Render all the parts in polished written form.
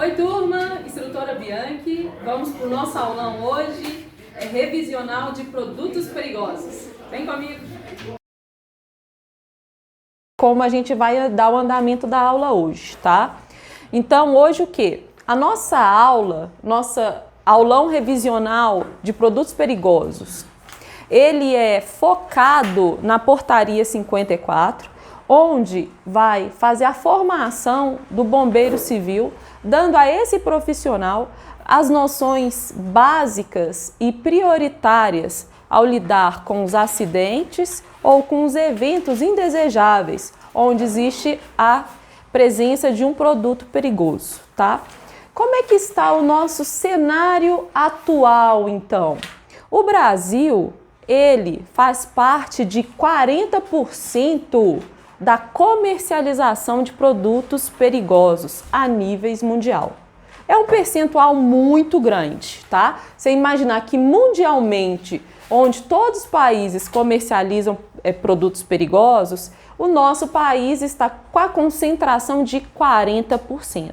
Oi turma, instrutora Bianchi, vamos para o nosso aulão hoje, revisional de produtos perigosos. Vem comigo! Como a gente vai dar o andamento da aula hoje, tá? Então hoje o que? A nossa aula, aulão revisional de produtos perigosos, ele é focado na portaria 54, onde vai fazer a formação do bombeiro civil, dando a esse profissional as noções básicas e prioritárias ao lidar com os acidentes ou com os eventos indesejáveis, onde existe a presença de um produto perigoso, tá? Como é que está o nosso cenário atual, então? O Brasil, ele faz parte de 40% da comercialização de produtos perigosos a níveis mundial. É um percentual muito grande, tá? Você imaginar que mundialmente, onde todos os países comercializam produtos perigosos, o nosso país está com a concentração de 40%.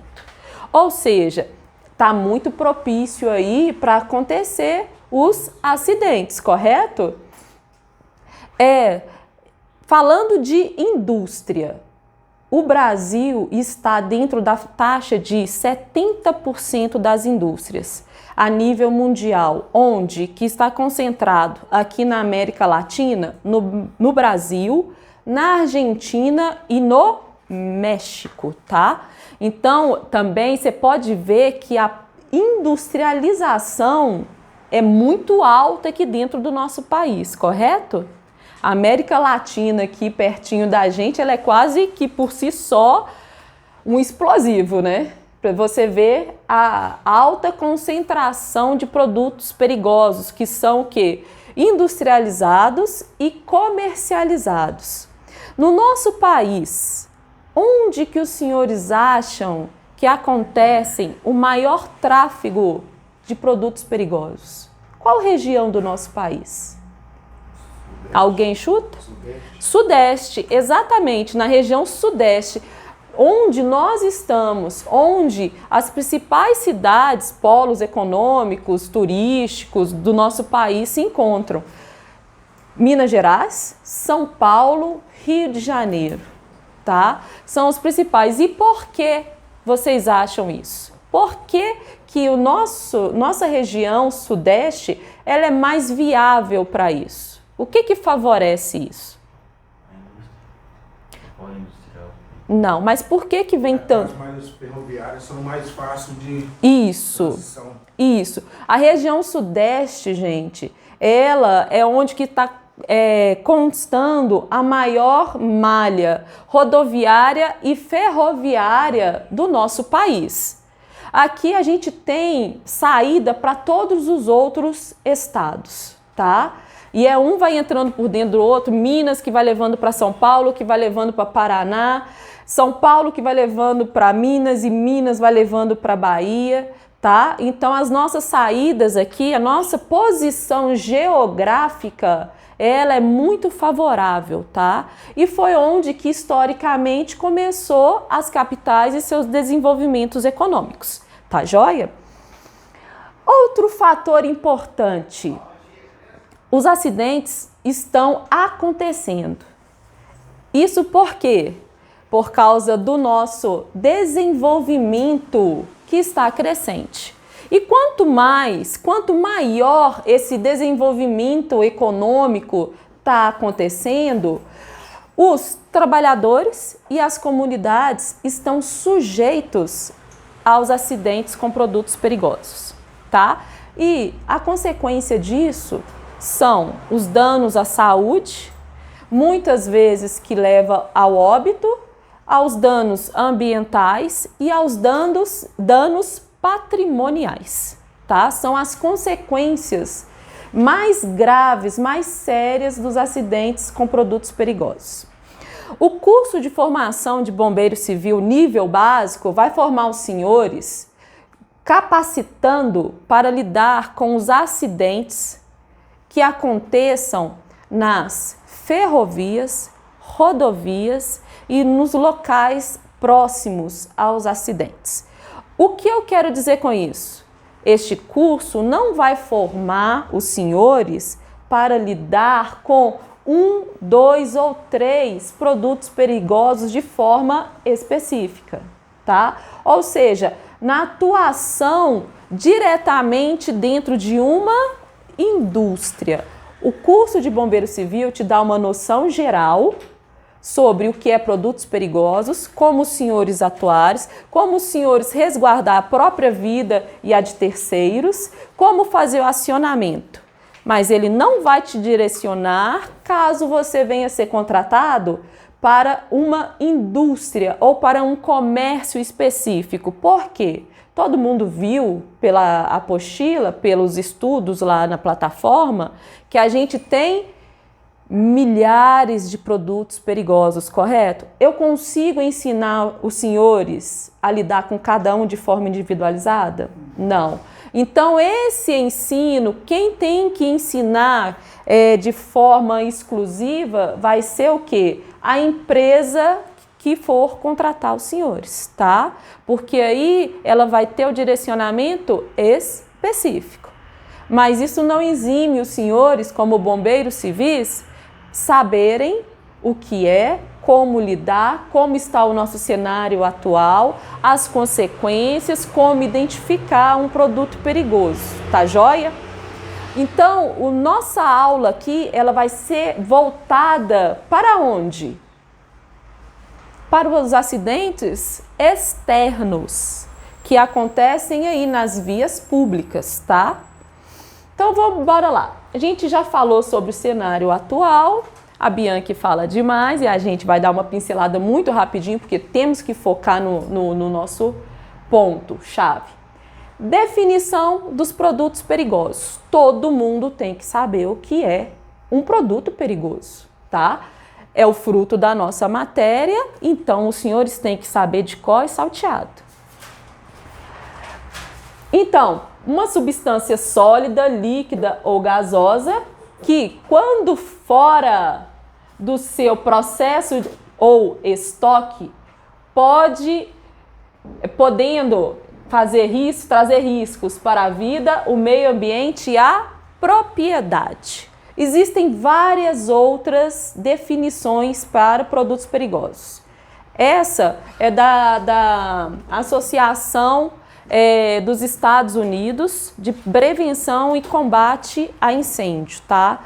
Ou seja, está muito propício aí para acontecer os acidentes, correto? Falando de indústria, o Brasil está dentro da taxa de 70% das indústrias a nível mundial, onde que está concentrado aqui na América Latina, no Brasil, na Argentina e no México, tá? Então, também você pode ver que a industrialização é muito alta aqui dentro do nosso país, correto? A América Latina aqui pertinho da gente, ela é quase que por si só um explosivo, né? Para você ver a alta concentração de produtos perigosos, que são o quê? Industrializados e comercializados. No nosso país, onde que os senhores acham que acontecem o maior tráfego de produtos perigosos? Qual região do nosso país? Alguém chuta? Sudeste, exatamente, na região sudeste, onde nós estamos, onde as principais cidades, polos econômicos, turísticos do nosso país se encontram. Minas Gerais, São Paulo, Rio de Janeiro, tá? São os principais. E por que vocês acham isso? Por que que nossa região sudeste ela é mais viável para isso? O que favorece isso? Não, mas por que vem tanto? As malhas ferroviárias são mais fáceis de transição. Isso. A região sudeste, gente, ela é onde que está constando a maior malha rodoviária e ferroviária do nosso país. Aqui a gente tem saída para todos os outros estados, tá? E um vai entrando por dentro do outro, Minas que vai levando para São Paulo, que vai levando para Paraná, São Paulo que vai levando para Minas e Minas vai levando para Bahia, tá? Então as nossas saídas aqui, a nossa posição geográfica, ela é muito favorável, tá? E foi onde que historicamente começou as capitais e seus desenvolvimentos econômicos, tá joia? Outro fator importante, os acidentes estão acontecendo. Isso por quê? Por causa do nosso desenvolvimento que está crescente. E quanto maior esse desenvolvimento econômico está acontecendo, os trabalhadores e as comunidades estão sujeitos aos acidentes com produtos perigosos, tá? E a consequência disso são os danos à saúde, muitas vezes que leva ao óbito, aos danos ambientais e aos danos patrimoniais, tá? São as consequências mais graves, mais sérias dos acidentes com produtos perigosos. O curso de formação de bombeiro civil nível básico vai formar os senhores capacitando para lidar com os acidentes que aconteçam nas ferrovias, rodovias e nos locais próximos aos acidentes. O que eu quero dizer com isso? Este curso não vai formar os senhores para lidar com 1, 2 ou 3 produtos perigosos de forma específica, tá? Ou seja, na atuação diretamente dentro de uma indústria. O curso de Bombeiro Civil te dá uma noção geral sobre o que é produtos perigosos, como os senhores atuarem, como os senhores resguardar a própria vida e a de terceiros, como fazer o acionamento. Mas ele não vai te direcionar caso você venha ser contratado para uma indústria ou para um comércio específico. Por quê? Todo mundo viu pela apostila, pelos estudos lá na plataforma, que a gente tem milhares de produtos perigosos, correto? Eu consigo ensinar os senhores a lidar com cada um de forma individualizada? Não. Então, esse ensino, quem tem que ensinar de forma exclusiva vai ser o quê? A empresa que for contratar os senhores, tá? Porque aí ela vai ter o direcionamento específico. Mas isso não exime os senhores, como bombeiros civis, saberem o que é, como lidar, como está o nosso cenário atual, as consequências, como identificar um produto perigoso, tá joia? Então, a nossa aula aqui, ela vai ser voltada para onde? Para os acidentes externos que acontecem aí nas vias públicas, tá? Então, bora lá. A gente já falou sobre o cenário atual, a Bianchi fala demais e a gente vai dar uma pincelada muito rapidinho, porque temos que focar no nosso ponto-chave. Definição dos produtos perigosos. Todo mundo tem que saber o que é um produto perigoso, tá? É o fruto da nossa matéria, então os senhores têm que saber de cor e salteado. Então, uma substância sólida, líquida ou gasosa que, quando fora do seu processo ou estoque, podendo trazer riscos para a vida, o meio ambiente e a propriedade. Existem várias outras definições para produtos perigosos. Essa é da Associação dos Estados Unidos de Prevenção e Combate a Incêndio, tá?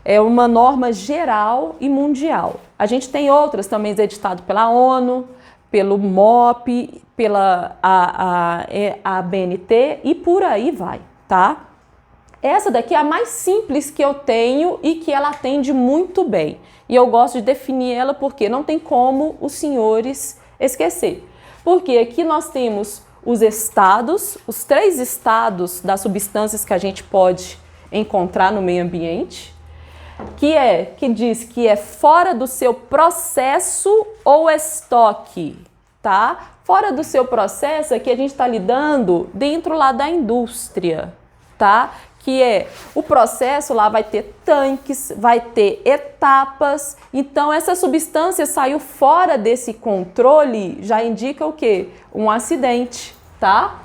É uma norma geral e mundial. A gente tem outras também editadas pela ONU, pelo MOP, pela ABNT e por aí vai, tá? Essa daqui é a mais simples que eu tenho e que ela atende muito bem. E eu gosto de definir ela porque não tem como os senhores esquecer. Porque aqui nós temos os estados, os 3 estados das substâncias que a gente pode encontrar no meio ambiente, que diz que é fora do seu processo ou estoque, tá? Fora do seu processo é que a gente está lidando dentro lá da indústria, tá? Que é o processo lá vai ter tanques, vai ter etapas. Então, essa substância saiu fora desse controle, já indica o quê? Um acidente, tá?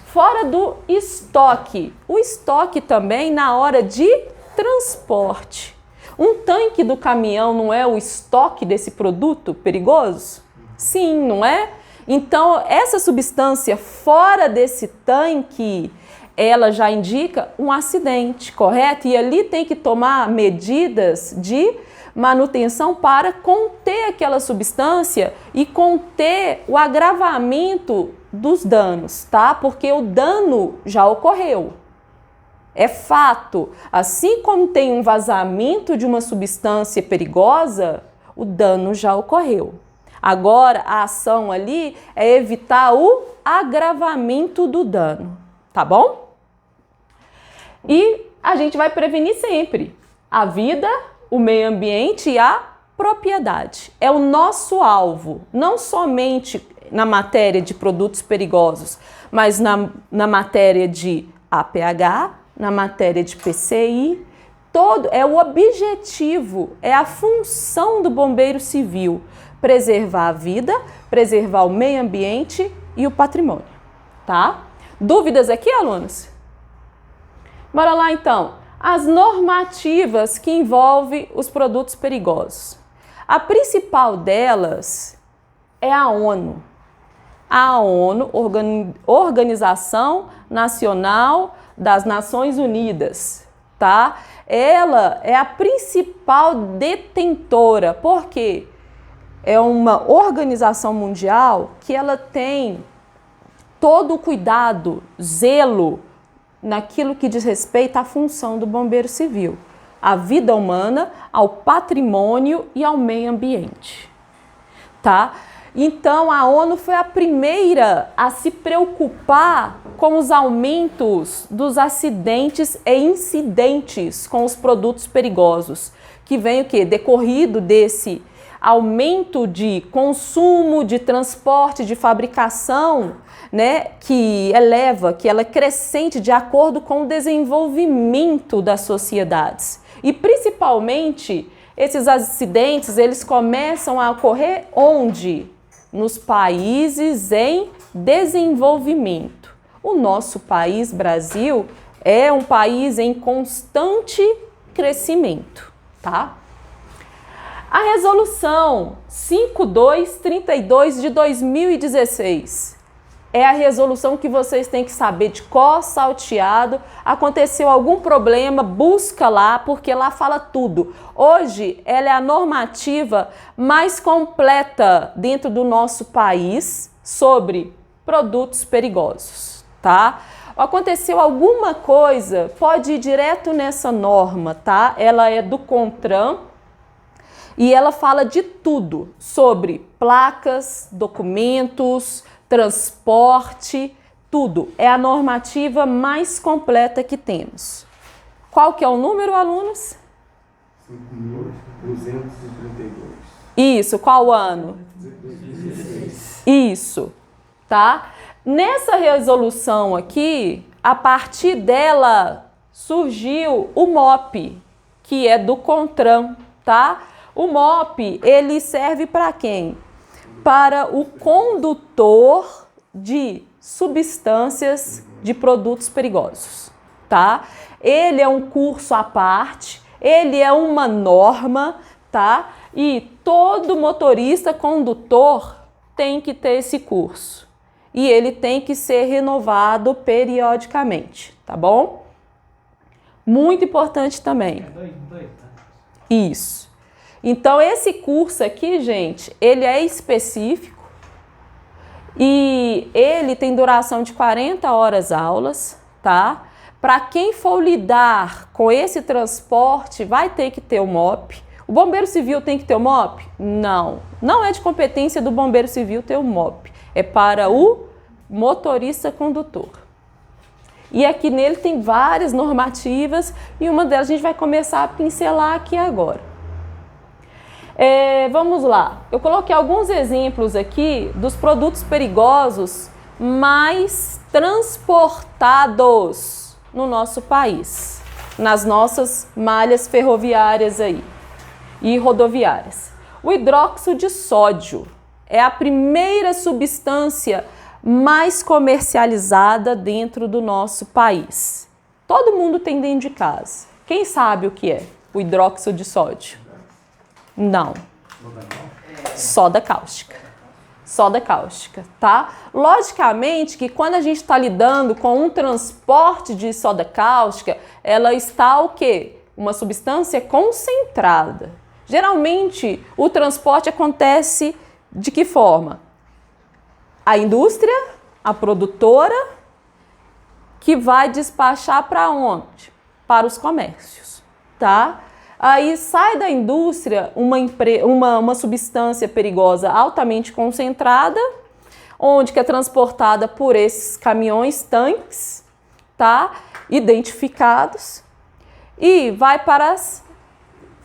Fora do estoque. O estoque também na hora de transporte. Um tanque do caminhão não é o estoque desse produto perigoso? Sim, não é? Então, essa substância fora desse tanque, ela já indica um acidente, correto? E ali tem que tomar medidas de manutenção para conter aquela substância e conter o agravamento dos danos, tá? Porque o dano já ocorreu. É fato. Assim como tem um vazamento de uma substância perigosa, o dano já ocorreu. Agora, a ação ali é evitar o agravamento do dano, tá bom? E a gente vai prevenir sempre a vida, o meio ambiente e a propriedade. É o nosso alvo, não somente na matéria de produtos perigosos, mas na matéria de APH, na matéria de PCI, todo é o objetivo, é a função do bombeiro civil, preservar a vida, preservar o meio ambiente e o patrimônio. tá? Dúvidas aqui, alunos? Bora lá, então. As normativas que envolvem os produtos perigosos. A principal delas é a ONU. A ONU, Organização Nacional das Nações Unidas, tá? Ela é a principal detentora, porque é uma organização mundial que ela tem todo o cuidado, zelo naquilo que diz respeito à função do bombeiro civil, à vida humana, ao patrimônio e ao meio ambiente, tá? Então, a ONU foi a primeira a se preocupar com os aumentos dos acidentes e incidentes com os produtos perigosos, que vem o quê? Decorrido desse aumento de consumo, de transporte, de fabricação, né, que ela é crescente de acordo com o desenvolvimento das sociedades. E principalmente, esses acidentes, eles começam a ocorrer onde? Nos países em desenvolvimento. O nosso país, Brasil, é um país em constante crescimento, tá? A resolução 5232 de 2016 é a resolução que vocês têm que saber de cor salteado. Aconteceu algum problema, busca lá, porque lá fala tudo. Hoje, ela é a normativa mais completa dentro do nosso país sobre produtos perigosos, tá? Aconteceu alguma coisa, pode ir direto nessa norma, tá? Ela é do CONTRAN e ela fala de tudo sobre placas, documentos, transporte, tudo. É a normativa mais completa que temos. Qual que é o número, alunos? 5.232. Isso, qual ano? 16. Isso, tá? Nessa resolução aqui, a partir dela surgiu o MOP, que é do CONTRAN, tá? O MOP, ele serve para quem? Para o condutor de substâncias de produtos perigosos, tá? Ele é um curso à parte, ele é uma norma, tá? E todo motorista condutor tem que ter esse curso. E ele tem que ser renovado periodicamente, tá bom? Muito importante também. Isso. Então, esse curso aqui, gente, ele é específico e ele tem duração de 40 horas aulas, tá? Para quem for lidar com esse transporte, vai ter que ter o MOP. O bombeiro civil tem que ter o MOP? Não. Não é de competência do bombeiro civil ter o MOP. É para o motorista condutor. E aqui nele tem várias normativas e uma delas a gente vai começar a pincelar aqui agora. Vamos lá, eu coloquei alguns exemplos aqui dos produtos perigosos mais transportados no nosso país, nas nossas malhas ferroviárias aí e rodoviárias. O hidróxido de sódio é a primeira substância mais comercializada dentro do nosso país. Todo mundo tem dentro de casa. Quem sabe o que é o hidróxido de sódio? Não. Soda cáustica. Soda cáustica, tá? Logicamente que quando a gente está lidando com um transporte de soda cáustica, ela está o quê? Uma substância concentrada. Geralmente, o transporte acontece de que forma? A indústria, a produtora, que vai despachar para onde? Para os comércios, tá? Aí sai da indústria uma substância perigosa altamente concentrada, onde que é transportada por esses caminhões, tanques, tá? Identificados, e vai para as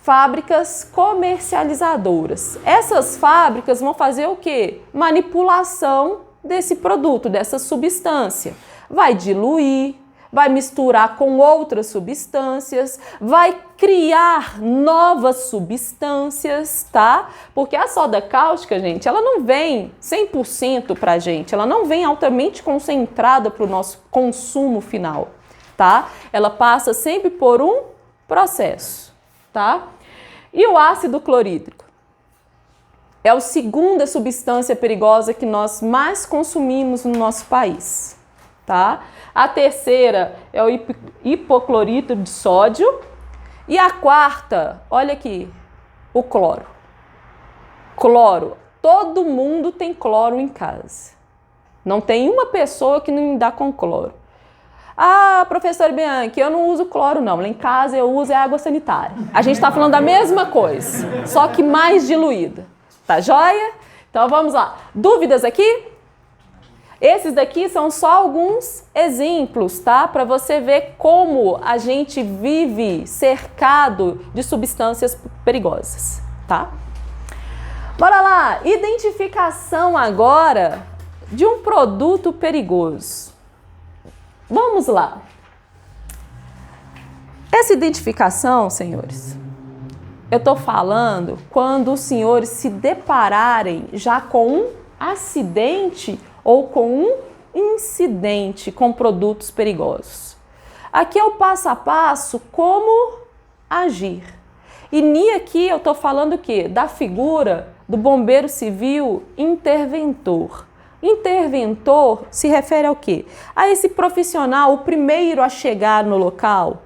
fábricas comercializadoras. Essas fábricas vão fazer o quê? Manipulação desse produto, dessa substância. Vai diluir, vai misturar com outras substâncias, vai criar novas substâncias, tá? Porque a soda cáustica, gente, ela não vem 100% pra gente, ela não vem altamente concentrada para o nosso consumo final, tá? Ela passa sempre por um processo, tá? E o ácido clorídrico? É a segunda substância perigosa que nós mais consumimos no nosso país, tá? A terceira é o hipoclorito de sódio. E a quarta, olha aqui, o cloro. Cloro. Todo mundo tem cloro em casa. Não tem uma pessoa que não dá com cloro. Ah, professora Bianchi, eu não uso cloro não. Lá em casa eu uso água sanitária. A gente está falando da mesma coisa, só que mais diluída. Tá joia? Então vamos lá. Dúvidas aqui? Esses daqui são só alguns exemplos, tá? Para você ver como a gente vive cercado de substâncias perigosas, tá? Bora lá! Identificação agora de um produto perigoso. Vamos lá. Essa identificação, senhores, eu estou falando quando os senhores se depararem já com um acidente ou com um incidente com produtos perigosos. Aqui é o passo a passo como agir. E aqui eu estou falando o quê? Da figura do bombeiro civil interventor. Interventor se refere ao quê? A esse profissional, o primeiro a chegar no local,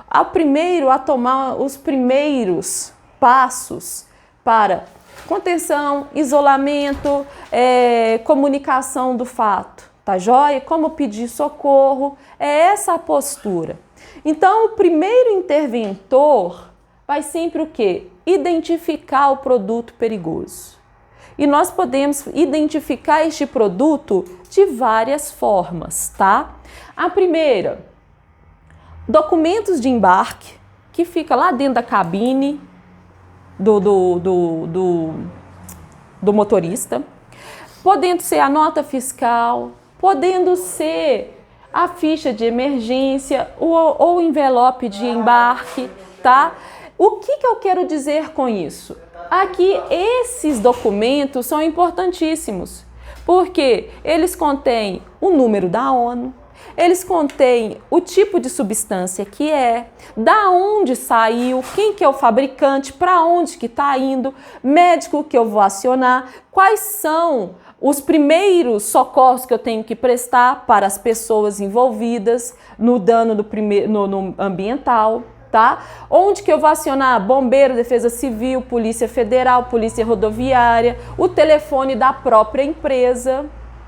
ao primeiro a tomar os primeiros passos para contenção, isolamento, comunicação do fato, tá joia? Como pedir socorro, é essa a postura. Então, o primeiro interventor vai sempre o quê? Identificar o produto perigoso. E nós podemos identificar este produto de várias formas, tá? A primeira, documentos de embarque, que fica lá dentro da cabine do motorista, podendo ser a nota fiscal, podendo ser a ficha de emergência ou o envelope de embarque, tá? O que eu quero dizer com isso? Aqui, esses documentos são importantíssimos, porque eles contêm o número da ONU, eles contêm o tipo de substância que é, da onde saiu, quem que é o fabricante, para onde que está indo, médico que eu vou acionar, quais são os primeiros socorros que eu tenho que prestar para as pessoas envolvidas no dano no ambiental, tá? Onde que eu vou acionar bombeiro, defesa civil, polícia federal, polícia rodoviária, o telefone da própria empresa,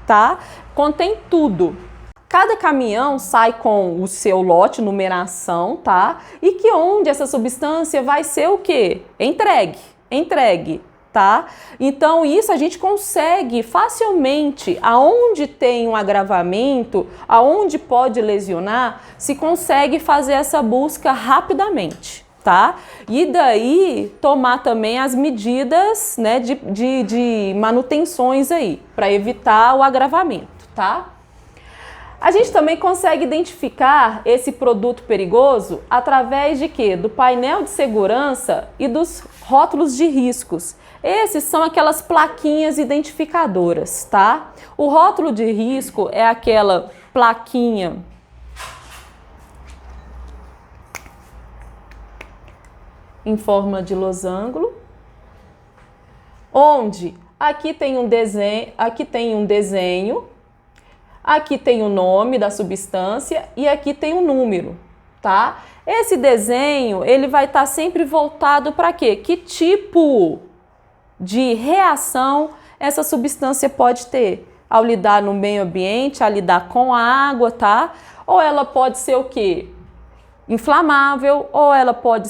tá? Contém tudo. Cada caminhão sai com o seu lote, numeração, tá? E que onde essa substância vai ser o quê? Entregue, tá? Então isso a gente consegue facilmente, aonde tem um agravamento, aonde pode lesionar, se consegue fazer essa busca rapidamente, tá? E daí tomar também as medidas, né, de manutenções aí, para evitar o agravamento, tá? A gente também consegue identificar esse produto perigoso através de quê? Do painel de segurança e dos rótulos de riscos. Esses são aquelas plaquinhas identificadoras, tá? O rótulo de risco é aquela plaquinha em forma de losango, onde aqui tem um desenho, aqui tem o nome da substância e aqui tem o número, tá? Esse desenho, ele vai estar sempre voltado para quê? Que tipo de reação essa substância pode ter ao lidar no meio ambiente, ao lidar com a água, tá? Ou ela pode ser o quê? Inflamável, ou ela pode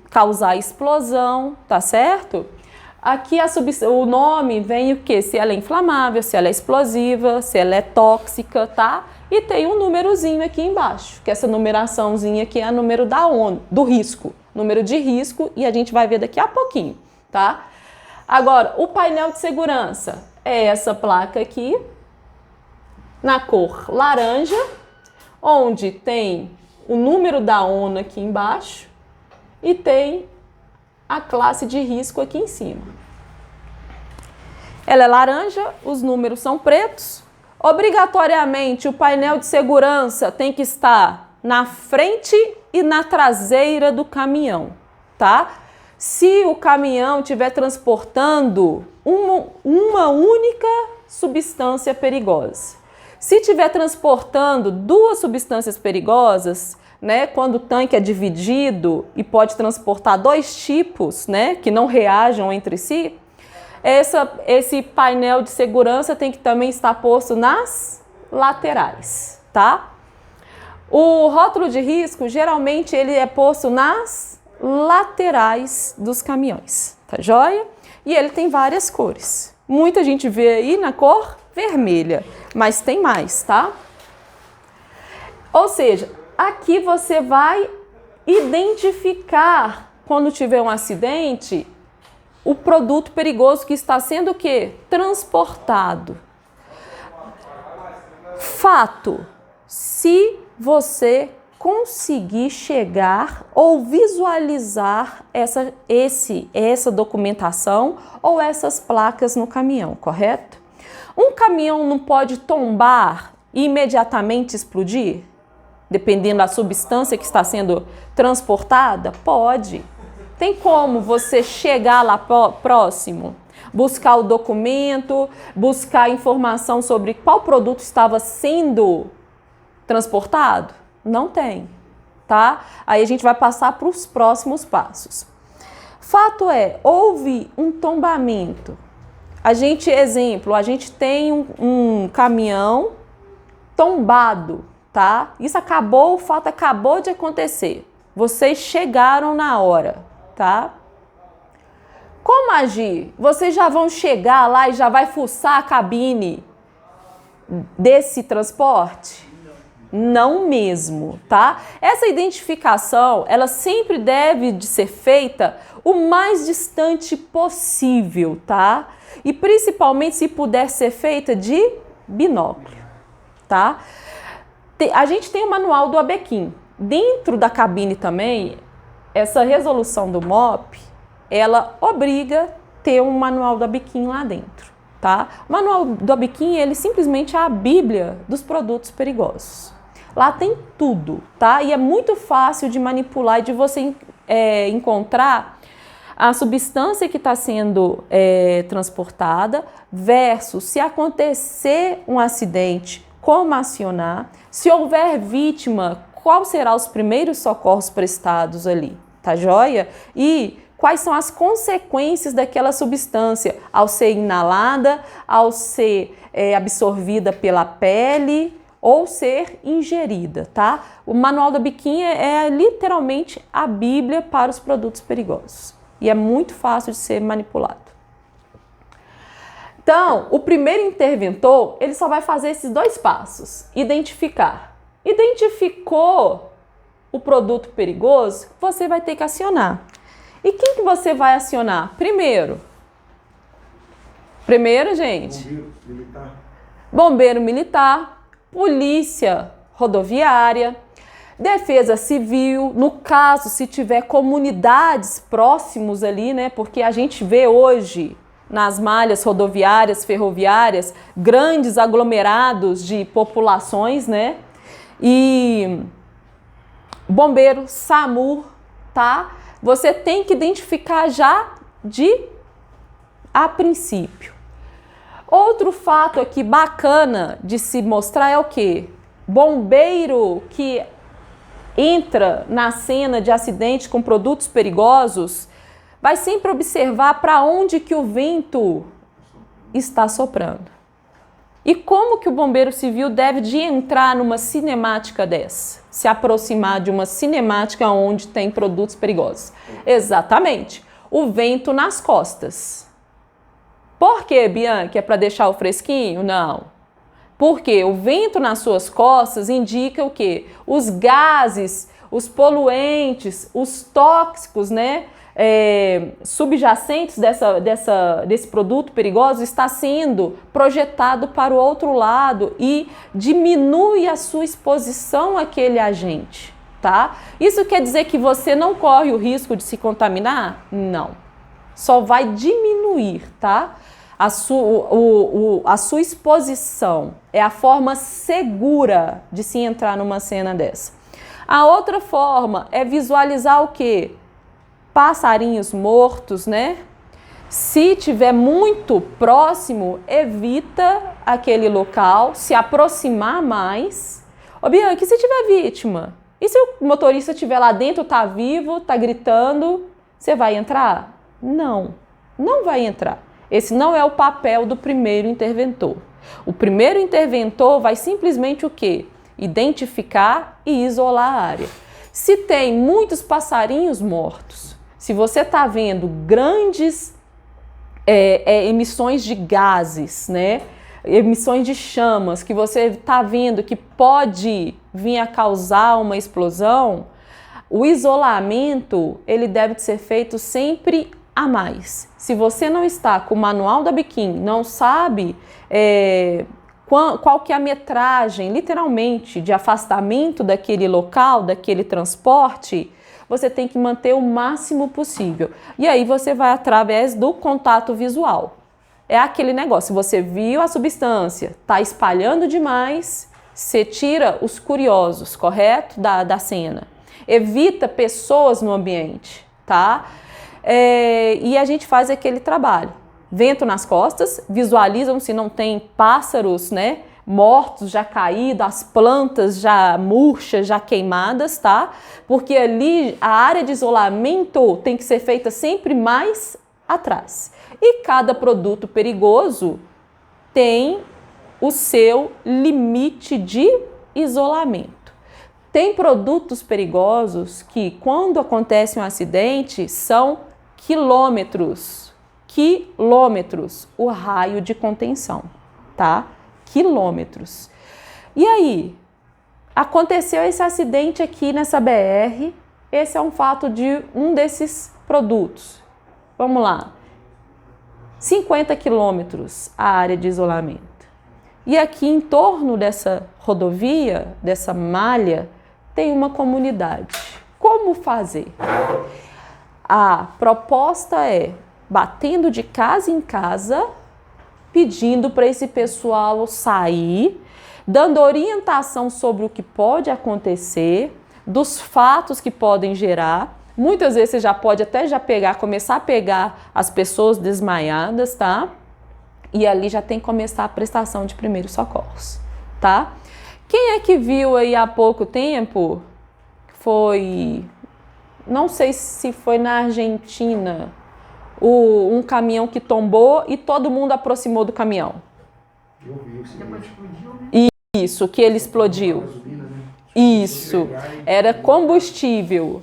causar explosão, tá certo? Aqui o nome vem o quê? Se ela é inflamável, se ela é explosiva, se ela é tóxica, tá? E tem um númerozinho aqui embaixo, que essa numeraçãozinha aqui é o número da ONU, do risco, número de risco, e a gente vai ver daqui a pouquinho, tá? Agora, o painel de segurança é essa placa aqui, na cor laranja, onde tem o número da ONU aqui embaixo e tem a classe de risco aqui em cima. Ela é laranja, os números são pretos. Obrigatoriamente, o painel de segurança tem que estar na frente e na traseira do caminhão, tá? Se o caminhão estiver transportando uma única substância perigosa. Se estiver transportando duas substâncias perigosas, né, quando o tanque é dividido e pode transportar dois tipos, né, que não reajam entre si, esse painel de segurança tem que também estar posto nas laterais, tá? O rótulo de risco, geralmente, ele é posto nas laterais dos caminhões, tá joia? E ele tem várias cores. Muita gente vê aí na cor vermelha, mas tem mais, tá? Ou seja, aqui você vai identificar, quando tiver um acidente, o produto perigoso que está sendo o quê? Transportado. Fato, se você conseguir chegar ou visualizar essa documentação ou essas placas no caminhão, correto? Um caminhão não pode tombar e imediatamente explodir? Dependendo da substância que está sendo transportada? Pode. Tem como você chegar lá próximo, buscar o documento, buscar informação sobre qual produto estava sendo transportado? Não tem, tá? Aí a gente vai passar para os próximos passos. Fato é, houve um tombamento. A gente tem um caminhão tombado, tá? Isso acabou, o fato acabou de acontecer. Vocês chegaram na hora, tá? Como agir? Vocês já vão chegar lá e já vai fuçar a cabine desse transporte? Não mesmo, tá? Essa identificação, ela sempre deve de ser feita o mais distante possível, tá? E principalmente se puder ser feita de binóculo, tá? A gente tem o manual do ABEQUIM. Dentro da cabine também, essa resolução do MOP, ela obriga ter um manual do ABEQUIM lá dentro, tá? O manual do ABEQUIM, ele simplesmente é a bíblia dos produtos perigosos. Lá tem tudo, tá? E é muito fácil de manipular e de você encontrar a substância que está sendo transportada versus se acontecer um acidente, como acionar, se houver vítima, qual será os primeiros socorros prestados ali, tá joia? E quais são as consequências daquela substância ao ser inalada, ao ser absorvida pela pele ou ser ingerida, tá? O manual da ABEQUIM é literalmente a bíblia para os produtos perigosos e é muito fácil de ser manipulado. Então, o primeiro interventor, ele só vai fazer esses dois passos. Identificar. Identificou o produto perigoso, você vai ter que acionar. E quem que você vai acionar? Primeiro, gente. Bombeiro militar. Bombeiro militar, polícia rodoviária, defesa civil, no caso, se tiver comunidades próximos ali, né? Porque a gente vê hoje nas malhas rodoviárias, ferroviárias, grandes aglomerados de populações, né? E bombeiro, SAMU, tá? Você tem que identificar já a princípio. Outro fato aqui bacana de se mostrar é o quê? Bombeiro que entra na cena de acidente com produtos perigosos vai sempre observar para onde que o vento está soprando. E como que o bombeiro civil deve de entrar numa cinemática dessa? Se aproximar de uma cinemática onde tem produtos perigosos. Exatamente. O vento nas costas. Por quê, Bianca? É para deixar o fresquinho? Não. Porque o vento nas suas costas indica o quê? Os gases, os poluentes, os tóxicos, né? subjacentes desse produto perigoso está sendo projetado para o outro lado e diminui a sua exposição àquele agente, tá? Isso quer dizer que você não corre o risco de se contaminar? Não. Só vai diminuir, tá? A sua exposição é a forma segura de se entrar numa cena dessa. A outra forma é visualizar o quê? Passarinhos mortos, né? Se tiver muito próximo, evita aquele local, se aproximar mais. Ô Bianca, e se tiver vítima? E se o motorista estiver lá dentro, tá vivo, tá gritando, você vai entrar? Não, não vai entrar. Esse não é o papel do primeiro interventor. O primeiro interventor vai simplesmente o quê? Identificar e isolar a área. Se tem muitos passarinhos mortos, se você está vendo grandes emissões de gases, né? Emissões de chamas, que você está vendo que pode vir a causar uma explosão, o isolamento ele deve ser feito sempre a mais. Se você não está com o manual da Biquim, não sabe qual que é a metragem, literalmente, de afastamento daquele local, daquele transporte, você tem que manter o máximo possível. E aí você vai através do contato visual. É aquele negócio, você viu a substância, está espalhando demais, você tira os curiosos, correto? Da cena. Evita pessoas no ambiente, tá? E a gente faz aquele trabalho. Vento nas costas, visualizam se não tem pássaros, né, mortos, já caídos, as plantas já murchas, já queimadas, tá? Porque ali a área de isolamento tem que ser feita sempre mais atrás. E cada produto perigoso tem o seu limite de isolamento. Tem produtos perigosos que, quando acontece um acidente, são quilômetros o raio de contenção, tá? Quilômetros. E aí, aconteceu esse acidente aqui nessa BR, esse é um fato de um desses produtos. Vamos lá. 50 quilômetros a área de isolamento. E aqui em torno dessa rodovia, dessa malha, tem uma comunidade. Como fazer? A proposta é batendo de casa em casa, pedindo para esse pessoal sair, dando orientação sobre o que pode acontecer, dos fatos que podem gerar. Muitas vezes você já pode até começar a pegar as pessoas desmaiadas, tá? E ali já tem que começar a prestação de primeiros socorros, tá? Quem é que viu aí há pouco tempo? Não sei se foi na Argentina, um caminhão que tombou e todo mundo aproximou do caminhão. Eu vi, depois explodiu, né? Isso, que ele explodiu. Isso, era combustível.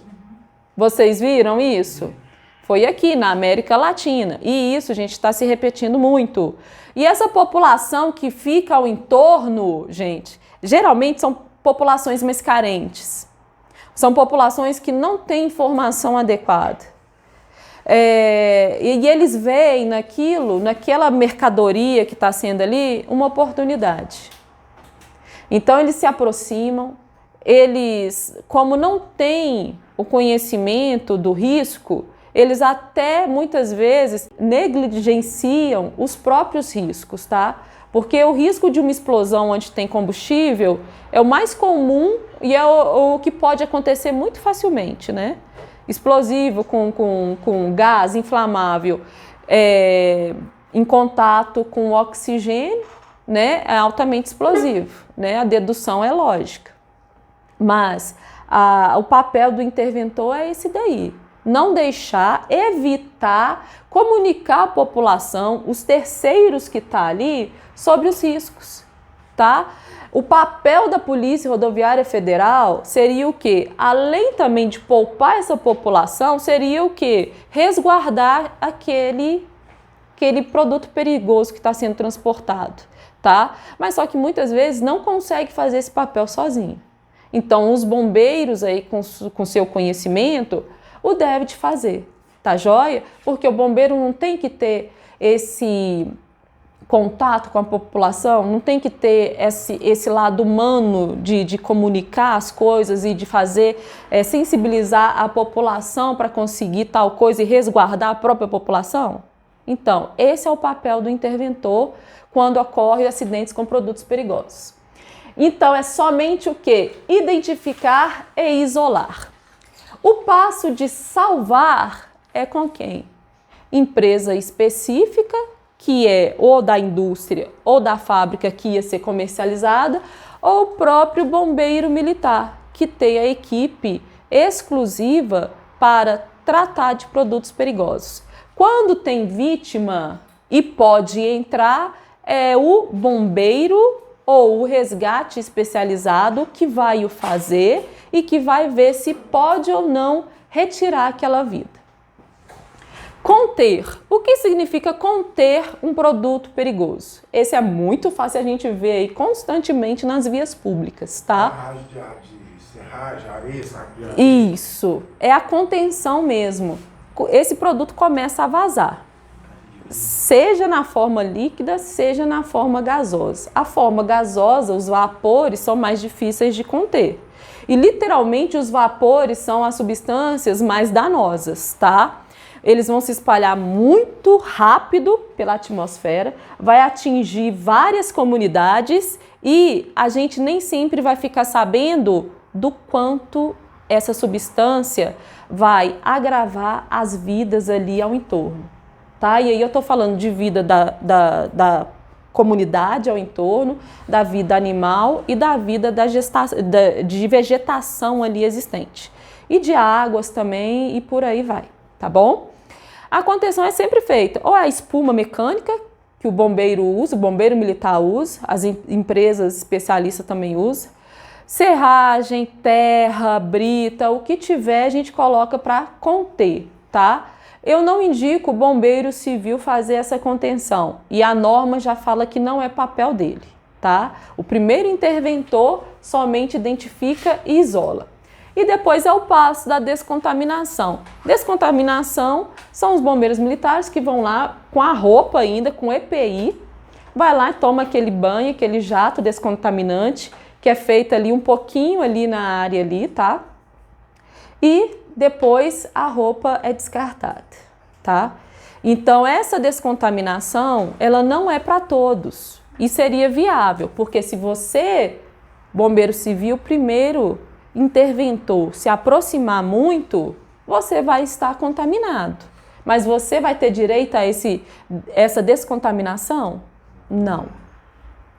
Vocês viram isso? Foi aqui na América Latina. E isso, gente, está se repetindo muito. E essa população que fica ao entorno, gente, geralmente são populações mais carentes. São populações que não têm informação adequada. E eles veem naquela mercadoria que está sendo ali, uma oportunidade. Então eles se aproximam, eles, como não têm o conhecimento do risco, eles até muitas vezes negligenciam os próprios riscos, tá? Porque o risco de uma explosão onde tem combustível é o mais comum e é o que pode acontecer muito facilmente, né? Explosivo com gás inflamável em contato com oxigênio, né, é altamente explosivo, né? A dedução é lógica. Mas o papel do interventor é esse daí. Não deixar, evitar, comunicar à população, os terceiros que estão ali, sobre os riscos, tá? O papel da Polícia Rodoviária Federal seria o quê? Além também de poupar essa população, seria o quê? Resguardar aquele produto perigoso que está sendo transportado, tá? Mas só que muitas vezes não consegue fazer esse papel sozinho. Então, os bombeiros aí com seu conhecimento, o deve de fazer, tá? tá joia? Porque o bombeiro não tem que ter esse contato com a população, não tem que ter esse lado humano de comunicar as coisas e de fazer, sensibilizar a população para conseguir tal coisa e resguardar a própria população? Então, esse é o papel do interventor quando ocorrem acidentes com produtos perigosos. Então, é somente o quê? Identificar e isolar. O passo de salvar é com quem? Empresa específica, que é ou da indústria ou da fábrica que ia ser comercializada, ou o próprio bombeiro militar, que tem a equipe exclusiva para tratar de produtos perigosos. Quando tem vítima e pode entrar, é o bombeiro ou o resgate especializado que vai o fazer e que vai ver se pode ou não retirar aquela vida. Conter. O que significa conter um produto perigoso? Esse é muito fácil a gente ver aí constantemente nas vias públicas, tá? Serragem, areia, sabe? Isso, é a contenção mesmo. Esse produto começa a vazar, seja na forma líquida, seja na forma gasosa. A forma gasosa, os vapores, são mais difíceis de conter. E literalmente os vapores são as substâncias mais danosas, tá? Eles vão se espalhar muito rápido pela atmosfera, vai atingir várias comunidades e a gente nem sempre vai ficar sabendo do quanto essa substância vai agravar as vidas ali ao entorno, tá? E aí eu tô falando de vida da comunidade ao entorno, da vida animal e da vida de vegetação ali existente. E de águas também e por aí vai, tá bom? A contenção é sempre feita, ou a espuma mecânica, que o bombeiro usa, o bombeiro militar usa, as empresas especialistas também usam, serragem, terra, brita, o que tiver a gente coloca para conter, tá? Eu não indico o bombeiro civil fazer essa contenção e a norma já fala que não é papel dele, tá? O primeiro interventor somente identifica e isola. E depois é o passo da descontaminação. Descontaminação são os bombeiros militares que vão lá com a roupa ainda, com EPI, vai lá e toma aquele banho, aquele jato descontaminante, que é feito ali um pouquinho ali na área ali, tá? E depois a roupa é descartada, tá? Então essa descontaminação, ela não é para todos e seria viável, porque se você, bombeiro civil, primeiro interventor, se aproximar muito, você vai estar contaminado. Mas você vai ter direito a essa descontaminação? Não.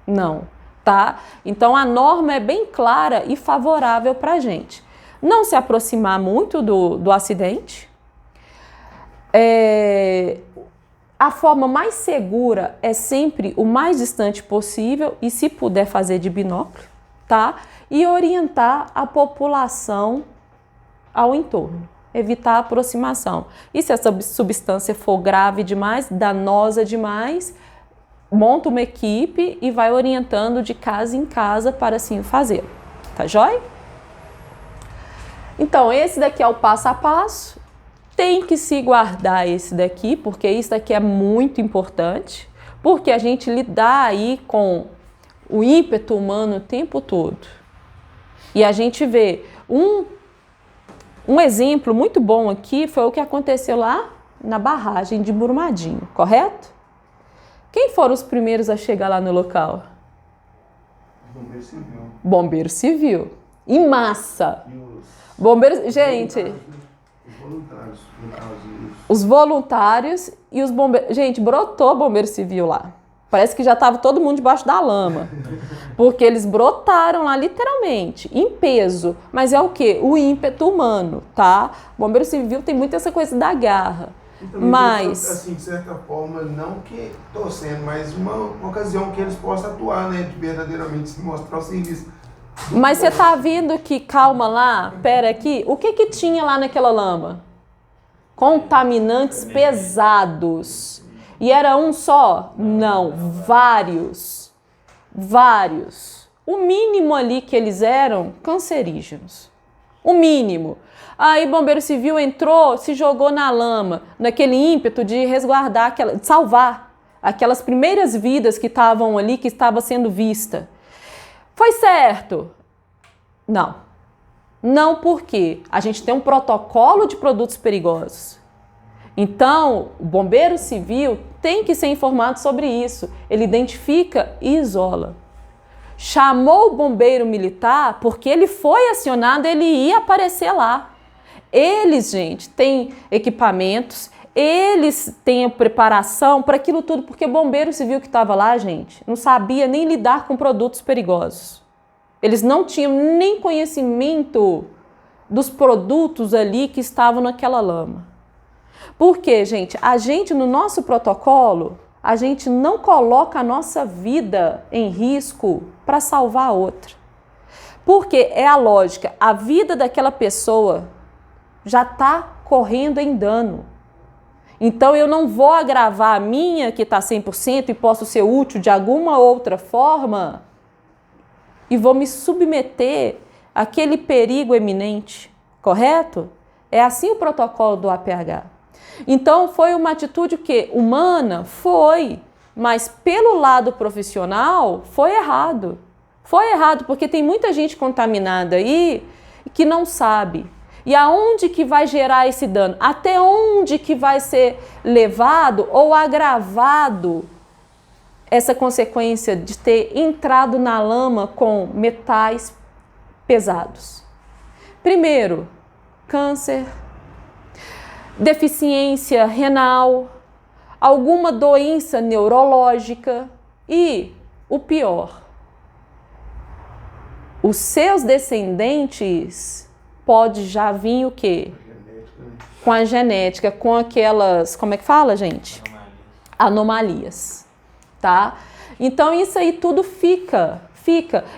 Não. Tá? Então a norma é bem clara e favorável para a gente. Não se aproximar muito do acidente. A forma mais segura é sempre o mais distante possível e se puder fazer de binóculo, tá? E orientar a população ao entorno. Evitar a aproximação. E se essa substância for grave demais, danosa demais, monta uma equipe e vai orientando de casa em casa para assim fazer. Tá joia? Então, esse daqui é o passo a passo. Tem que se guardar esse daqui, porque isso daqui é muito importante, porque a gente lidar aí com o ímpeto humano o tempo todo. E a gente vê um exemplo muito bom aqui foi o que aconteceu lá na barragem de Brumadinho, correto? Quem foram os primeiros a chegar lá no local? Bombeiro civil. Bombeiro civil. Em massa. E os Bombeiros, gente, Os voluntários, no caso. os voluntários e os bombeiros. Gente, brotou bombeiro civil lá. Parece que já estava todo mundo debaixo da lama. Porque eles brotaram lá literalmente, em peso. Mas é o quê? O ímpeto humano, tá? O bombeiro civil tem muito essa coisa da garra. Mas, assim, de certa forma, não que torcendo, mas uma ocasião que eles possam atuar, né? De verdadeiramente se mostrar o serviço. mas você tá vendo que, calma lá, pera aqui, o que tinha lá naquela lama? Contaminantes pesados. E era um só? Não, vários. Vários. O mínimo ali que eles eram cancerígenos. o mínimo. Aí o bombeiro civil entrou, se jogou na lama, naquele ímpeto de resguardar, de salvar aquelas primeiras vidas que estavam ali, que estava sendo vista. Foi certo? Não. Não, porque a gente tem um protocolo de produtos perigosos. Então, o bombeiro civil tem que ser informado sobre isso. Ele identifica e isola. Chamou o bombeiro militar porque ele foi acionado, ele ia aparecer lá. Eles, gente, têm equipamentos, eles têm a preparação para aquilo tudo, porque o bombeiro civil que estava lá, gente, não sabia nem lidar com produtos perigosos. Eles não tinham nem conhecimento dos produtos ali que estavam naquela lama. Por quê, gente? A gente, no nosso protocolo, a gente não coloca a nossa vida em risco para salvar a outra. Porque é a lógica, a vida daquela pessoa já está correndo em dano. Então eu não vou agravar a minha, que está 100% e posso ser útil de alguma outra forma, e vou me submeter àquele perigo eminente, correto? É assim o protocolo do APH. Então foi uma atitude que humana? Foi, mas pelo lado profissional foi errado. Foi errado porque tem muita gente contaminada aí que não sabe. E aonde que vai gerar esse dano? Até onde que vai ser levado ou agravado essa consequência de ter entrado na lama com metais pesados? Primeiro, câncer, deficiência renal, alguma doença neurológica e, o pior, os seus descendentes pode já vir o quê? Com a genética, com aquelas, como é que fala, gente? Anomalias, tá? Então isso aí tudo fica.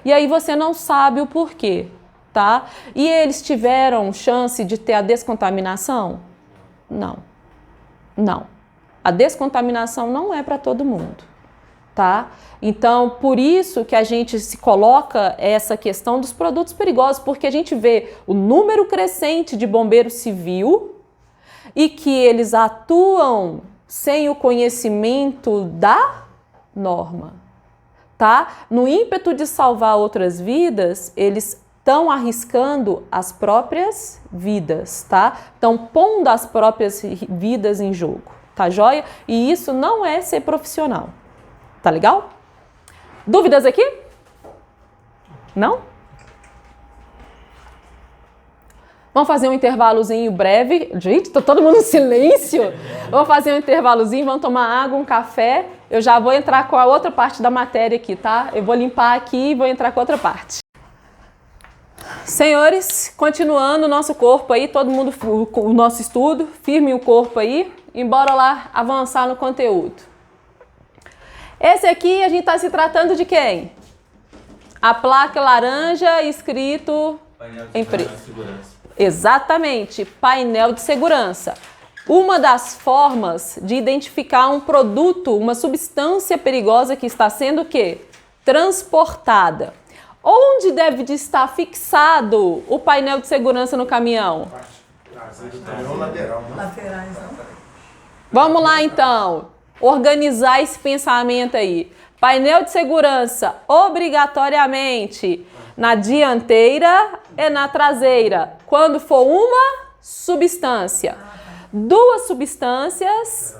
E aí você não sabe o porquê, tá? E eles tiveram chance de ter a descontaminação? Não. A descontaminação não é para todo mundo, tá? Então, por isso que a gente se coloca essa questão dos produtos perigosos, porque a gente vê o número crescente de bombeiro civil e que eles atuam sem o conhecimento da norma, tá? No ímpeto de salvar outras vidas, eles estão arriscando as próprias vidas, tá? Estão pondo as próprias vidas em jogo, tá joia? E isso não é ser profissional, tá legal? Dúvidas aqui? Não? Vamos fazer um intervalozinho breve. Gente, tá todo mundo em silêncio. Vamos fazer um intervalozinho, vamos tomar água, um café. Eu já vou entrar com a outra parte da matéria aqui, tá? Eu vou limpar aqui e vou entrar com a outra parte. Senhores, continuando o nosso corpo aí, todo mundo, o nosso estudo, firme o corpo aí, e bora lá avançar no conteúdo. Esse aqui a gente está se tratando de quem? A placa laranja escrito em preto. Exatamente, painel de segurança. Uma das formas de identificar um produto, uma substância perigosa que está sendo o quê? Transportada. Onde deve de estar fixado o painel de segurança no caminhão? Laterais. Vamos lá então. Organizar esse pensamento aí. Painel de segurança, obrigatoriamente, na dianteira e na traseira. Quando for uma substância. Duas substâncias,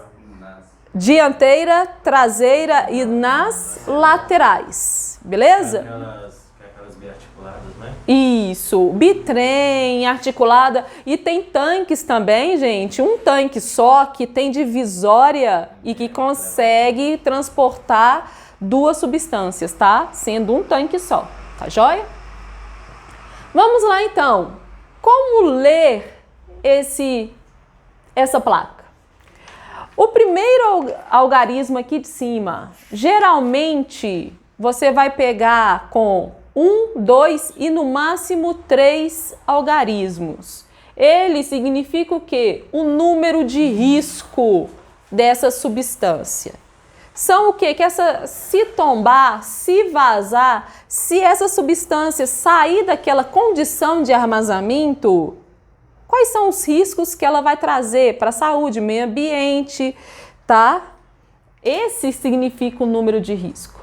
dianteira, traseira e nas laterais. Beleza? Aquelas biarticuladas, né? Isso, bitrem, articulada. E tem tanques também, gente. Um tanque só que tem divisória e que consegue transportar duas substâncias, tá? Sendo um tanque só, tá joia? Vamos lá então. Como ler essa placa? O primeiro algarismo aqui de cima, geralmente você vai pegar com 1, 2 e no máximo 3 algarismos. Ele significa o quê? O número de risco dessa substância. são o quê? Se tombar, se vazar, se essa substância sair daquela condição de armazenamento, quais são os riscos que ela vai trazer para a saúde, meio ambiente, tá? Esse significa o número de risco.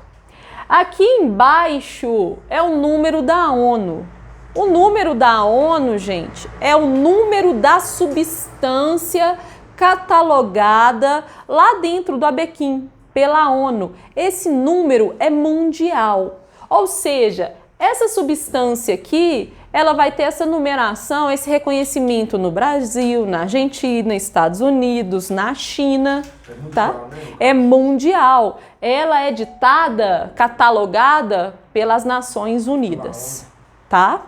Aqui embaixo é o número da ONU. O número da ONU, gente, é o número da substância catalogada lá dentro do Abequim, pela ONU. Esse número é mundial. Ou seja, essa substância aqui, ela vai ter essa numeração, esse reconhecimento no Brasil, na Argentina, Estados Unidos, na China, tá? É mundial. Ela é ditada, catalogada pelas Nações Unidas, tá?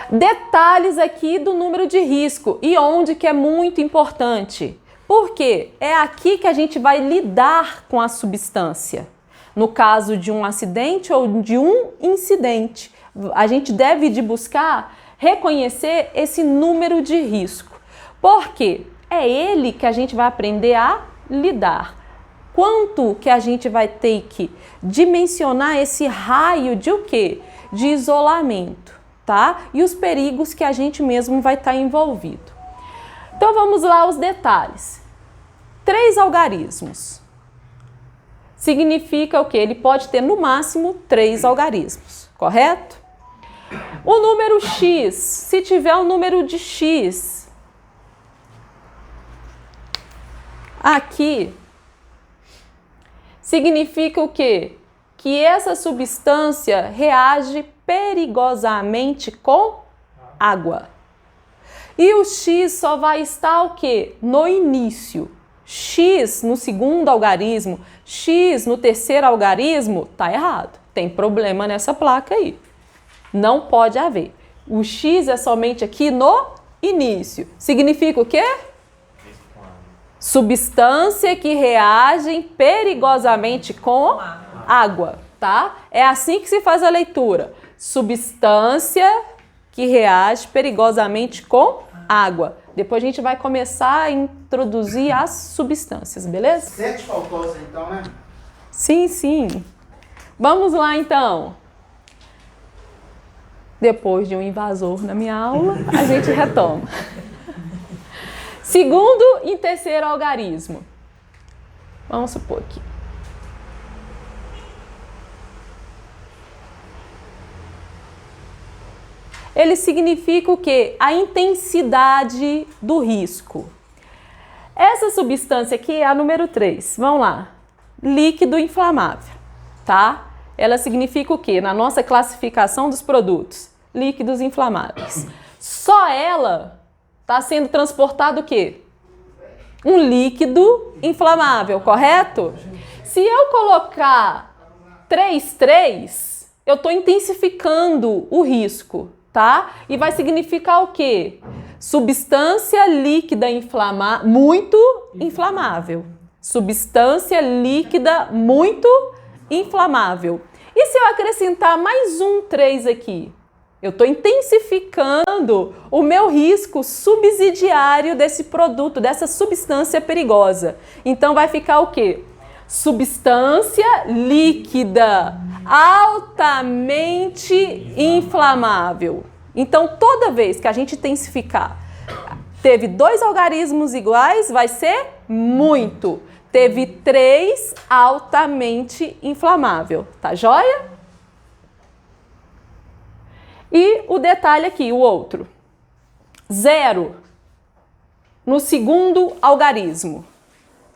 Detalhes aqui do número de risco e onde que é muito importante. Porque é aqui que a gente vai lidar com a substância. No caso de um acidente ou de um incidente, a gente deve de buscar reconhecer esse número de risco. Porque é ele que a gente vai aprender a lidar. Quanto que a gente vai ter que dimensionar esse raio de o quê? De isolamento, tá? E os perigos que a gente mesmo vai estar envolvido. Então vamos lá aos detalhes. 3 algarismos. Significa o quê? Ele pode ter no máximo 3 algarismos, correto? O número X, se tiver o número de X, aqui, significa o quê? Que essa substância reage perigosamente com água. E o X só vai estar o quê? No início. X no segundo algarismo, X no terceiro algarismo, tá errado. Tem problema nessa placa aí. Não pode haver. O X é somente aqui no início. Significa o quê? Substância que reagem perigosamente com água, tá? É assim que se faz a leitura. Substância que reage perigosamente com água. Depois a gente vai começar a introduzir as substâncias, beleza? 7 faltosas então, né? Sim, sim. Vamos lá então. Depois de um invasor na minha aula, a gente retoma. Segundo e terceiro algarismo. Vamos supor aqui. Ele significa o quê? A intensidade do risco. Essa substância aqui é a número 3. Vamos lá. Líquido inflamável, tá? Ela significa o quê? Na nossa classificação dos produtos, líquidos inflamáveis. Só ela está sendo transportado o quê? Um líquido inflamável, correto? Se eu colocar 3,3, eu estou intensificando o risco, tá? E vai significar o quê? Substância líquida muito inflamável. Substância líquida muito inflamável. E se eu acrescentar mais um 3 aqui? Eu estou intensificando o meu risco subsidiário desse produto, dessa substância perigosa. Então vai ficar o quê? Substância líquida altamente inflamável. Então toda vez que a gente intensificar, teve 2 algarismos iguais, vai ser muito. Teve 3 altamente inflamável. Tá joia? E o detalhe aqui, o outro. 0 no segundo algarismo.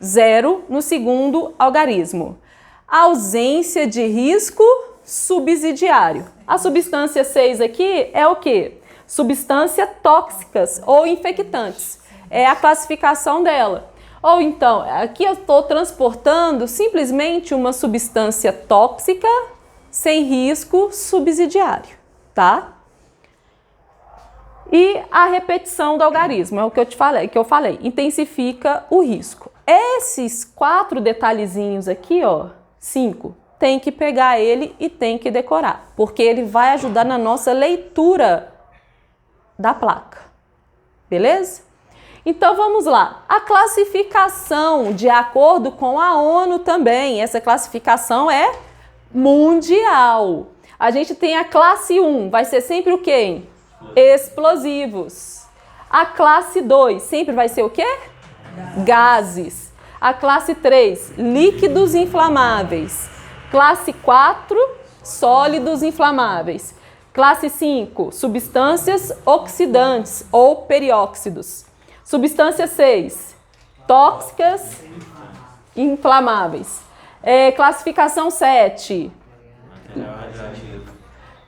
0 no segundo algarismo. Ausência de risco subsidiário. A substância 6 aqui é o quê? Substâncias tóxicas ou infectantes. É a classificação dela. Ou então, aqui eu estou transportando simplesmente uma substância tóxica sem risco subsidiário, tá? E a repetição do algarismo, é o que eu falei, intensifica o risco. Esses 4 detalhezinhos aqui, ó, 5, tem que pegar ele e tem que decorar, porque ele vai ajudar na nossa leitura da placa, beleza? Então vamos lá. A classificação de acordo com a ONU também, essa classificação é mundial. A gente tem a classe 1, vai ser sempre o quê? Explosivos. A classe 2 sempre vai ser o quê? Gases. A classe 3, líquidos inflamáveis. Classe 4, sólidos inflamáveis. Classe 5, substâncias oxidantes ou perióxidos. Substância 6, tóxicas inflamáveis. Classificação 7, Material radioativo.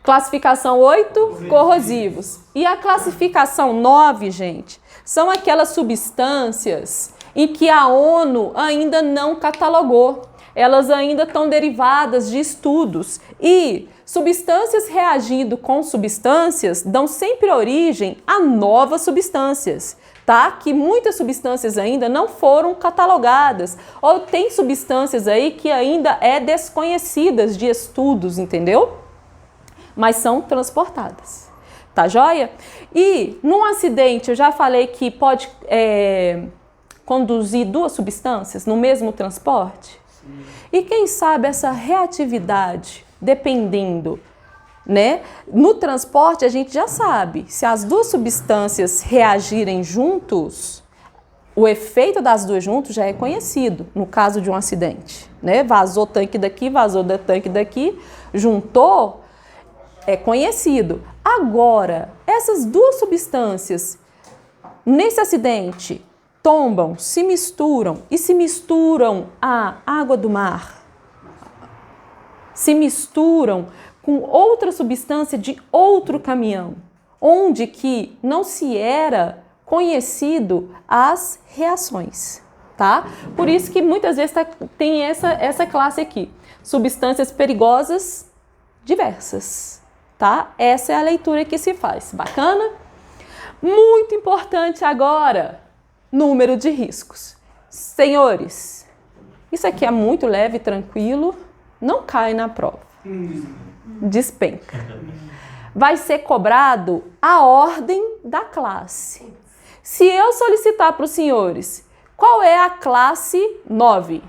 classificação 8, corrosivos. E a classificação 9, gente, são aquelas substâncias em que a ONU ainda não catalogou. Elas ainda estão derivadas de estudos. E substâncias reagindo com substâncias dão sempre origem a novas substâncias, tá? Que muitas substâncias ainda não foram catalogadas. Ou tem substâncias aí que ainda é desconhecidas de estudos, entendeu? Mas são transportadas. Tá joia? E num acidente, eu já falei que pode conduzir duas substâncias no mesmo transporte? Sim. E quem sabe essa reatividade, dependendo, né? No transporte a gente já sabe, se as duas substâncias reagirem juntos, o efeito das duas juntos já é conhecido no caso de um acidente, né? Vazou tanque daqui, vazou tanque daqui, juntou, é conhecido. Agora, essas duas substâncias, nesse acidente, tombam, se misturam e se misturam à água do mar, se misturam com outra substância de outro caminhão, onde que não se era conhecido as reações, tá? Por isso que muitas vezes tem essa classe aqui, substâncias perigosas diversas, tá? Essa é a leitura que se faz. Bacana? Muito importante agora, número de riscos. Senhores, isso aqui é muito leve e tranquilo, não cai na prova. Despenca. Vai ser cobrado a ordem da classe. Se eu solicitar para os senhores, qual é a classe 9?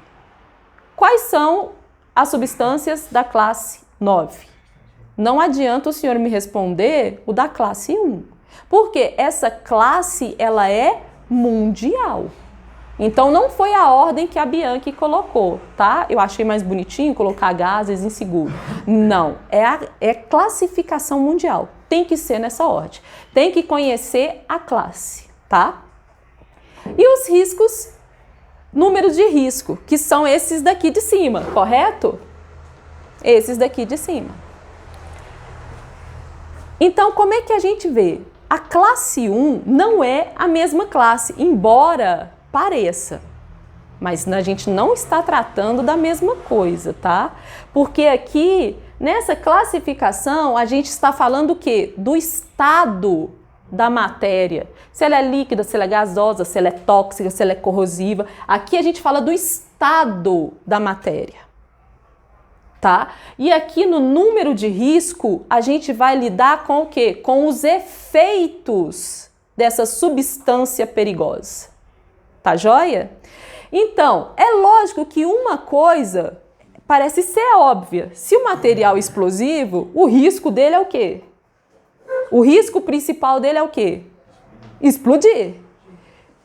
Quais são as substâncias da classe 9? Não adianta o senhor me responder o da classe 1, porque essa classe ela é mundial. Então não foi a ordem que a Bianchi colocou, tá? Eu achei mais bonitinho colocar gases inseguro. Não, é classificação mundial. Tem que ser nessa ordem. Tem que conhecer a classe, tá? E os riscos, números de risco, que são esses daqui de cima, correto? Esses daqui de cima. Então, como é que a gente vê? A classe 1 não é a mesma classe, embora pareça. Mas a gente não está tratando da mesma coisa, tá? Porque aqui, nessa classificação, a gente está falando o quê? Do estado da matéria. Se ela é líquida, se ela é gasosa, se ela é tóxica, se ela é corrosiva. Aqui a gente fala do estado da matéria. Tá? E aqui no número de risco, a gente vai lidar com o quê? Com os efeitos dessa substância perigosa. Tá joia? Então, é lógico que uma coisa parece ser óbvia. Se o material é explosivo, o risco dele é o quê? O risco principal dele é o quê? Explodir.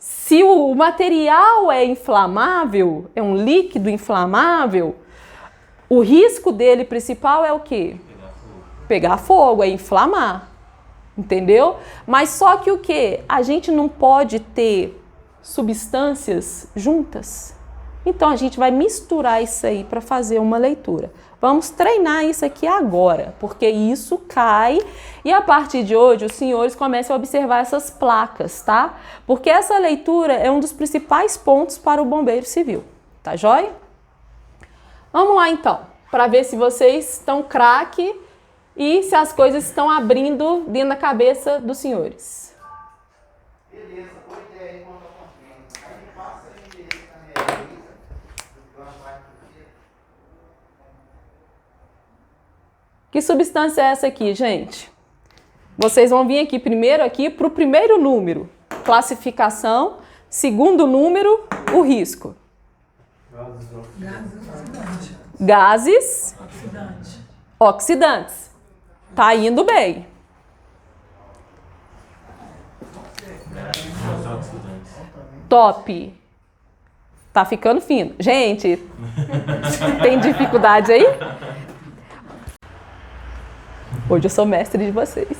Se o material é inflamável, é um líquido inflamável, o risco dele principal é o quê? Pegar fogo, é inflamar, entendeu? Mas só que o quê? A gente não pode ter substâncias juntas. Então a gente vai misturar isso aí para fazer uma leitura. Vamos treinar isso aqui agora, porque isso cai e a partir de hoje os senhores começam a observar essas placas, tá? Porque essa leitura é um dos principais pontos para o bombeiro civil, tá joia? Vamos lá então, para ver se vocês estão craque e se as coisas estão abrindo dentro da cabeça dos senhores. Beleza, que substância é essa aqui, gente? Vocês vão vir aqui primeiro para o primeiro número. classificação. Segundo número, o risco. Gases oxidantes. Tá indo bem. Top. Tá ficando fino. Gente, tem dificuldade aí? Hoje eu sou mestre de vocês.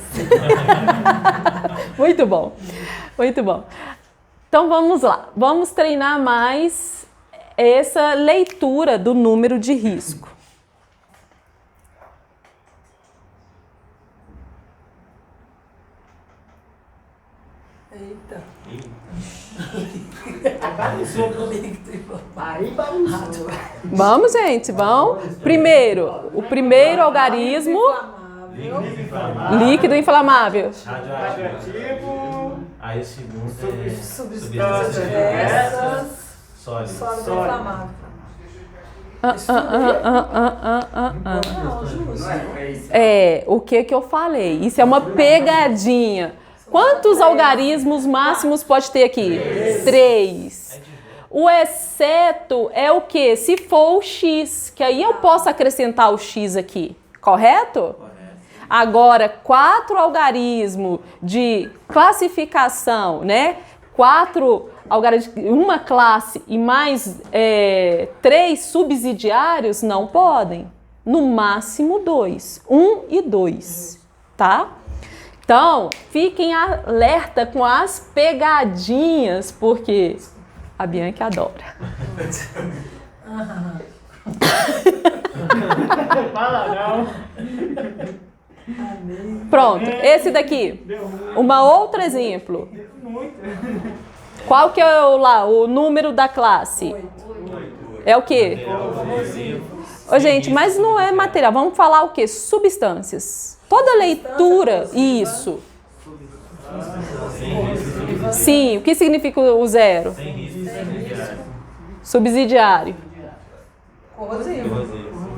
Muito bom. Muito bom. Então vamos lá. Vamos treinar mais essa leitura do número de risco. Eita. Vamos, gente, vamos. Primeiro, o primeiro algarismo, líquido inflamável. Radioativo. Aí o segundo é Substâncias diversas. Sólido. inflamável. Não, justo. O que eu falei? Isso é uma pegadinha. Quantos algarismos máximos pode ter aqui? 3. O exceto é o quê? Se for o x, que aí eu posso acrescentar o x aqui, correto? Agora, 4 algarismos de classificação, né? 4 algarismos, uma classe e mais 3 subsidiários não podem. No máximo 2. 1 e 2, tá? Então, fiquem alerta com as pegadinhas, porque a Bianca adora. Pronto, esse daqui. Um outro exemplo. Qual que é o número da classe? É o quê? Ô, gente, mas não é material. Vamos falar o quê? Substâncias. Toda leitura, isso. Sim, o que significa o zero? Subsidiário. Corrosivo.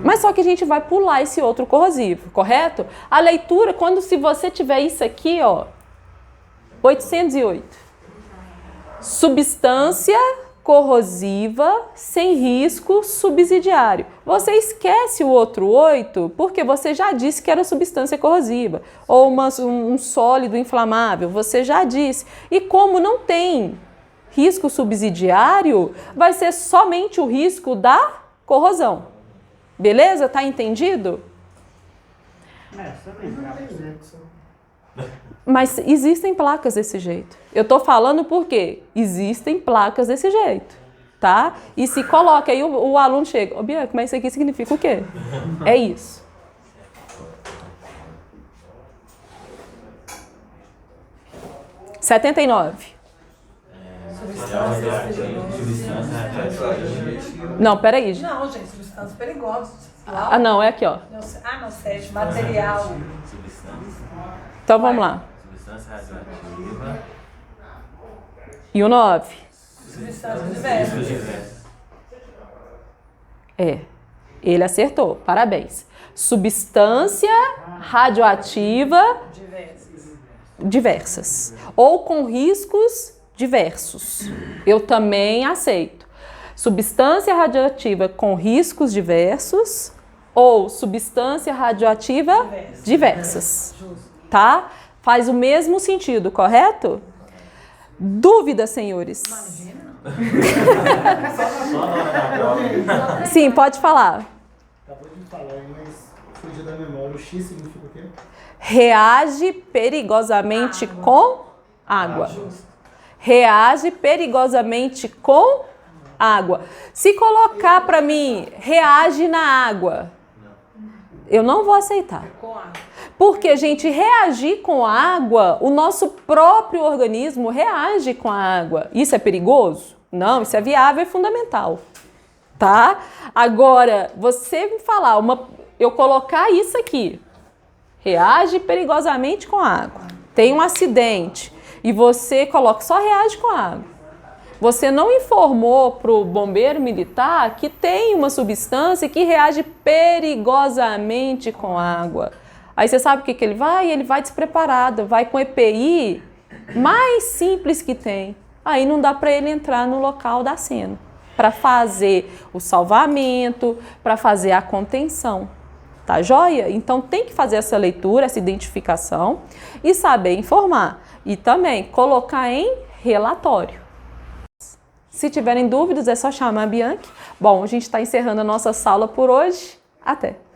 Mas só que a gente vai pular esse outro corrosivo, correto? A leitura, se você tiver isso aqui, ó, 808. Substância corrosiva, sem risco, subsidiário. Você esquece o outro 8 porque você já disse que era substância corrosiva. Ou um sólido inflamável, você já disse. E como não tem risco subsidiário, vai ser somente o risco da corrosão. Beleza? Tá entendido? Mas existem placas desse jeito. Eu tô falando porque existem placas desse jeito, tá? E se coloca aí, o aluno chega, ô Bianca, mas isso aqui significa o quê? É isso. Setenta e nove. Não, peraí. Não, gente, substâncias perigosas. Ah, não, é aqui, ó. Não, 7. Material. Então vamos lá. Substância radioativa. E o 9? Substâncias diversas. Ele acertou. Parabéns. Substância radioativa diversas. Ou com riscos diversos. Eu também aceito. Substância radioativa com riscos diversos ou substância radioativa diversas. Tá? Faz o mesmo sentido, correto? Dúvidas, senhores? Sim, pode falar. Acabou de falar, mas fugiu da memória. O X significa o quê? Reage perigosamente com água. Reage perigosamente com água. Se colocar para mim, reage na água, eu não vou aceitar. Porque, gente, reagir com água, o nosso próprio organismo reage com a água. Isso é perigoso? Não, isso é viável e fundamental. Tá? Agora, você me falar, eu colocar isso aqui, reage perigosamente com a água. Tem um acidente e você coloca, só reage com a água. Você não informou para o bombeiro militar que tem uma substância que reage perigosamente com água. Aí você sabe o que ele vai? Ele vai despreparado, vai com EPI mais simples que tem. Aí não dá para ele entrar no local da cena, para fazer o salvamento, para fazer a contenção. Tá joia? Então tem que fazer essa leitura, essa identificação e saber informar. E também colocar em relatório. Se tiverem dúvidas, é só chamar a Bianchi. Bom, a gente está encerrando a nossa sala por hoje. Até!